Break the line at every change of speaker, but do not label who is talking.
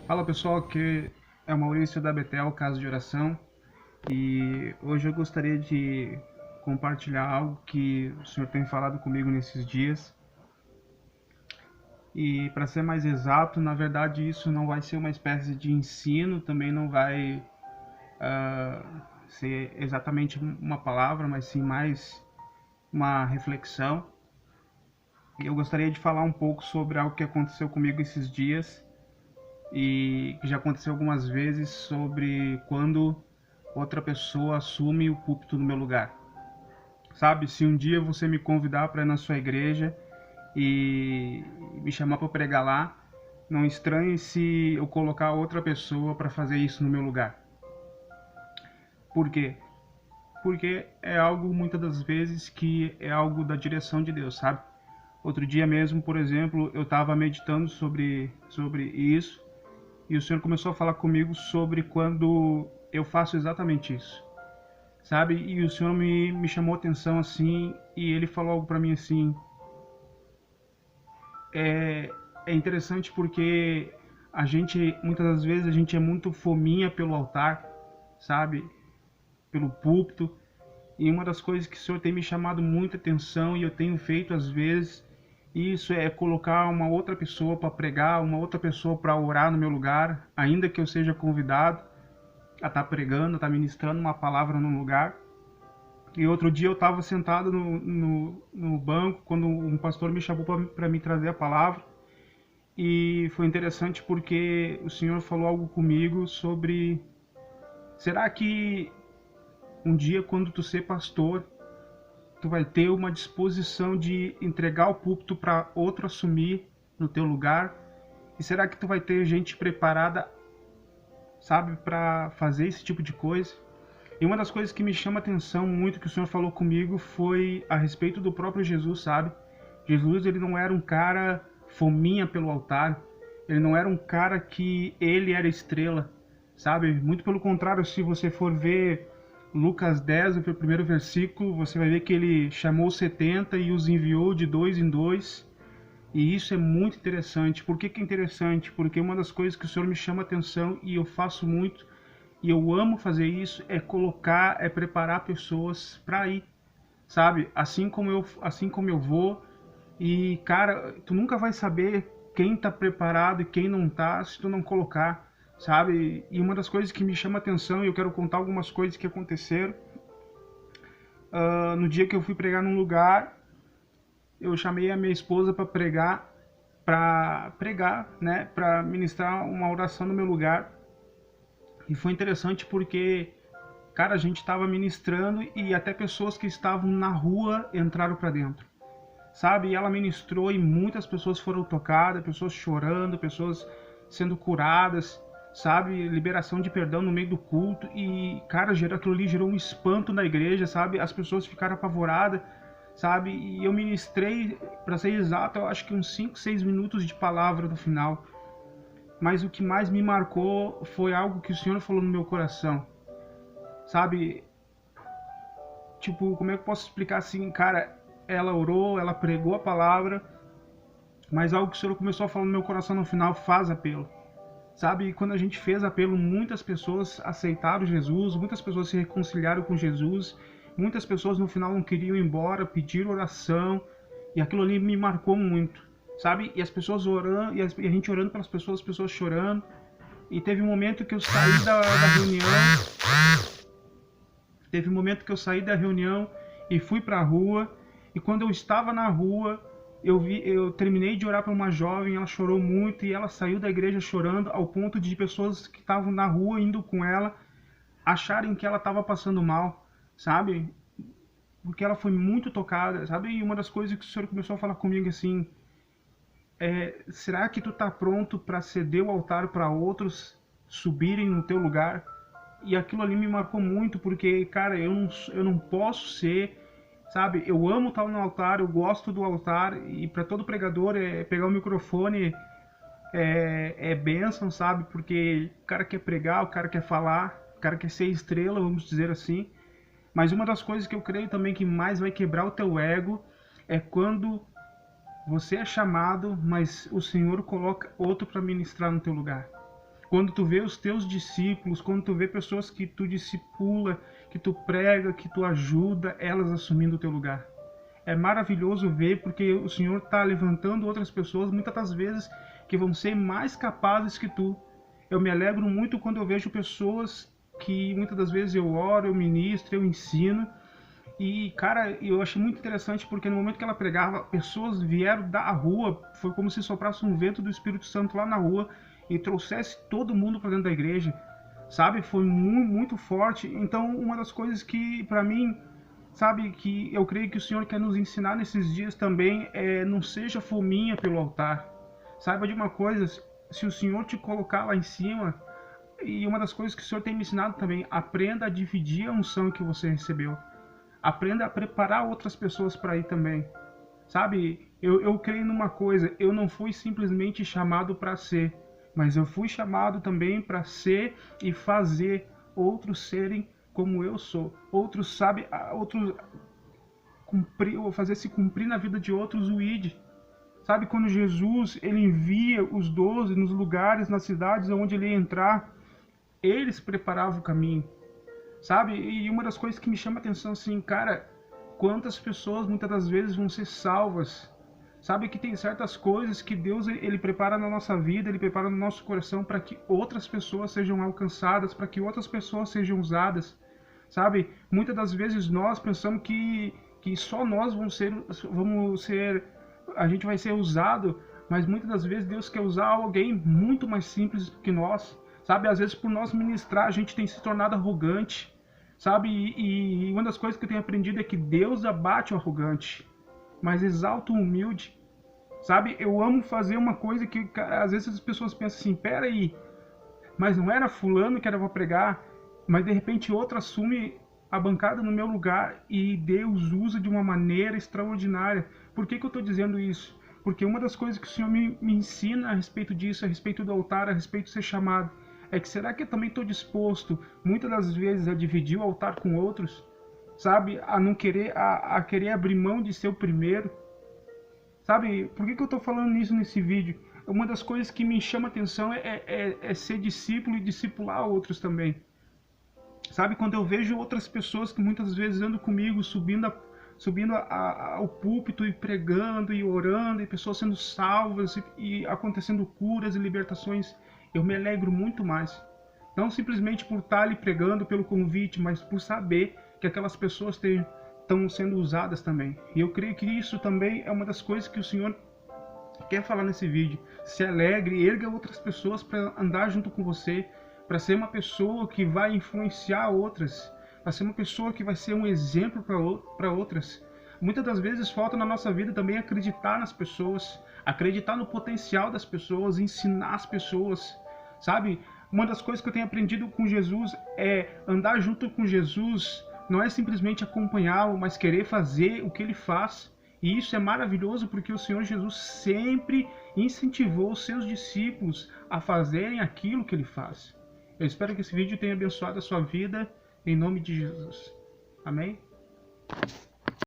Fala pessoal, aqui é o Maurício da Betel, Casa de Oração, e hoje eu gostaria de compartilhar algo que o Senhor tem falado comigo nesses dias. E para ser mais exato, na verdade isso não vai ser uma espécie de ensino, também não vai ser exatamente uma palavra, mas sim mais uma reflexão. E eu gostaria de falar um pouco sobre algo que aconteceu comigo esses dias e que já aconteceu algumas vezes, sobre quando outra pessoa assume o púlpito no meu lugar. Sabe, se um dia você me convidar para ir na sua igreja e me chamar para pregar lá, não estranhe se eu colocar outra pessoa para fazer isso no meu lugar. Por quê? Porque é algo, muitas das vezes, que é algo da direção de Deus, sabe? Outro dia mesmo, por exemplo, eu estava meditando sobre isso e o Senhor começou a falar comigo sobre quando eu faço exatamente isso, sabe? E o Senhor me chamou a atenção assim, e ele falou algo para mim assim. É interessante porque a gente, muitas das vezes, a gente é muito fominha pelo altar, sabe? Pelo púlpito. E uma das coisas que o Senhor tem me chamado muita atenção e eu tenho feito às vezes, isso é colocar uma outra pessoa para pregar, uma outra pessoa para orar no meu lugar, ainda que eu seja convidado a estar pregando, a estar ministrando uma palavra no lugar. E outro dia eu estava sentado no banco quando um pastor me chamou para me trazer a palavra. E foi interessante porque o Senhor falou algo comigo sobre: será que um dia, quando tu ser pastor, tu vai ter uma disposição de entregar o púlpito para outro assumir no teu lugar? E será que tu vai ter gente preparada, sabe, para fazer esse tipo de coisa? E uma das coisas que me chama a atenção muito que o Senhor falou comigo foi a respeito do próprio Jesus, sabe? Jesus, ele não era um cara fominha pelo altar, ele não era um cara que ele era estrela, sabe? Muito pelo contrário, se você for ver Lucas 10, o primeiro versículo, você vai ver que ele chamou 70 e os enviou de dois em dois. E isso é muito interessante. Por que que é interessante? Porque uma das coisas que o Senhor me chama a atenção e eu faço muito, e eu amo fazer isso, é colocar, é preparar pessoas para ir, sabe? Assim como eu vou. E cara, tu nunca vai saber quem tá preparado e quem não tá se tu não colocar, sabe? E uma das coisas que me chama a atenção, e eu quero contar algumas coisas que aconteceram no dia que eu fui pregar num lugar. Eu chamei a minha esposa para pregar, né, para ministrar uma oração no meu lugar. E foi interessante porque, cara, a gente estava ministrando e até pessoas que estavam na rua entraram para dentro, sabe? E ela ministrou e muitas pessoas foram tocadas, pessoas chorando, pessoas sendo curadas, sabe? Liberação de perdão no meio do culto. E, cara, aquilo ali gerou um espanto na igreja, sabe? As pessoas ficaram apavoradas, sabe? E eu ministrei, para ser exato, eu acho que uns 5, 6 minutos de palavra no final. Mas o que mais me marcou foi algo que o Senhor falou no meu coração, sabe? Tipo, como é que eu posso explicar assim, cara? Ela orou, ela pregou a palavra, mas algo que o Senhor começou a falar no meu coração no final: faz apelo. Sabe, quando a gente fez apelo, muitas pessoas aceitaram Jesus, muitas pessoas se reconciliaram com Jesus, muitas pessoas no final não queriam ir embora, pediram oração, e aquilo ali me marcou muito, sabe? E as pessoas orando, e a gente orando pelas pessoas, as pessoas chorando. E teve um momento que eu saí da reunião e fui para a rua, e quando eu estava na rua, eu terminei de orar para uma jovem, ela chorou muito e ela saiu da igreja chorando, ao ponto de pessoas que estavam na rua indo com ela acharem que ela estava passando mal, sabe? Porque ela foi muito tocada, sabe? E uma das coisas que o Senhor começou a falar comigo assim: será que tu tá pronto para ceder o altar para outros subirem no teu lugar? E aquilo ali me marcou muito, porque, cara, eu não posso ser, sabe? Eu amo estar no altar, eu gosto do altar, e para todo pregador pegar o microfone é bênção, sabe? Porque o cara quer pregar, o cara quer falar, o cara quer ser estrela, vamos dizer assim. Mas uma das coisas que eu creio também que mais vai quebrar o teu ego é quando você é chamado, mas o Senhor coloca outro para ministrar no teu lugar. Quando tu vê os teus discípulos, quando tu vê pessoas que tu discipula, que tu prega, que tu ajuda, elas assumindo o teu lugar. É maravilhoso ver, porque o Senhor está levantando outras pessoas, muitas das vezes, que vão ser mais capazes que tu. Eu me alegro muito quando eu vejo pessoas que muitas das vezes eu oro, eu ministro, eu ensino. E, cara, eu achei muito interessante porque no momento que ela pregava, pessoas vieram da rua, foi como se soprasse um vento do Espírito Santo lá na rua e trouxesse todo mundo para dentro da igreja, sabe? Foi muito, muito forte. Então, uma das coisas que, para mim, sabe, que eu creio que o Senhor quer nos ensinar nesses dias também é não seja fominha pelo altar. Saiba de uma coisa, se o Senhor te colocar lá em cima, e uma das coisas que o Senhor tem me ensinado também, aprenda a dividir a unção que você recebeu. Aprenda a preparar outras pessoas para ir também. Sabe, eu creio numa coisa, eu não fui simplesmente chamado para ser, mas eu fui chamado também para ser e fazer outros serem como eu sou. Outros, sabe, outros cumprir, ou fazer se cumprir na vida de outros o ID. Sabe, quando Jesus ele envia os 12 nos lugares, nas cidades onde ele ia entrar, eles preparavam o caminho. Sabe? E uma das coisas que me chama a atenção, assim, cara, quantas pessoas muitas das vezes vão ser salvas. Sabe que tem certas coisas que Deus ele prepara na nossa vida, ele prepara no nosso coração para que outras pessoas sejam alcançadas, para que outras pessoas sejam usadas. Sabe? Muitas das vezes nós pensamos que só nós vamos ser, a gente vai ser usado, mas muitas das vezes Deus quer usar alguém muito mais simples que nós. Sabe, às vezes por nós ministrar a gente tem se tornado arrogante, sabe? E uma das coisas que eu tenho aprendido é que Deus abate o arrogante, mas exalta o humilde. Sabe, eu amo fazer uma coisa que às vezes as pessoas pensam assim, pera aí, mas não era fulano que era para pregar, mas de repente outro assume a bancada no meu lugar e Deus usa de uma maneira extraordinária. Por que que eu estou dizendo isso? Porque uma das coisas que o Senhor me ensina a respeito disso, a respeito do altar, a respeito de ser chamado, é que será que eu também estou disposto, muitas das vezes, a dividir o altar com outros? Sabe? A não querer, a querer abrir mão de ser o primeiro? Sabe? Por que que eu estou falando nisso nesse vídeo? Uma das coisas que me chama a atenção é ser discípulo e discipular outros também. Sabe? Quando eu vejo outras pessoas que muitas vezes andam comigo, subindo ao púlpito e pregando e orando, e pessoas sendo salvas e acontecendo curas e libertações, eu me alegro muito mais. Não simplesmente por estar ali pregando pelo convite, mas por saber que aquelas pessoas estão sendo usadas também. E eu creio que isso também é uma das coisas que o Senhor quer falar nesse vídeo. Se alegre, erga outras pessoas para andar junto com você, para ser uma pessoa que vai influenciar outras, para ser uma pessoa que vai ser um exemplo para outras. Muitas das vezes falta na nossa vida também acreditar nas pessoas, acreditar no potencial das pessoas, ensinar as pessoas, sabe? Uma das coisas que eu tenho aprendido com Jesus é andar junto com Jesus, não é simplesmente acompanhá-lo, mas querer fazer o que ele faz. E isso é maravilhoso porque o Senhor Jesus sempre incentivou os seus discípulos a fazerem aquilo que ele faz. Eu espero que esse vídeo tenha abençoado a sua vida, em nome de Jesus. Amém?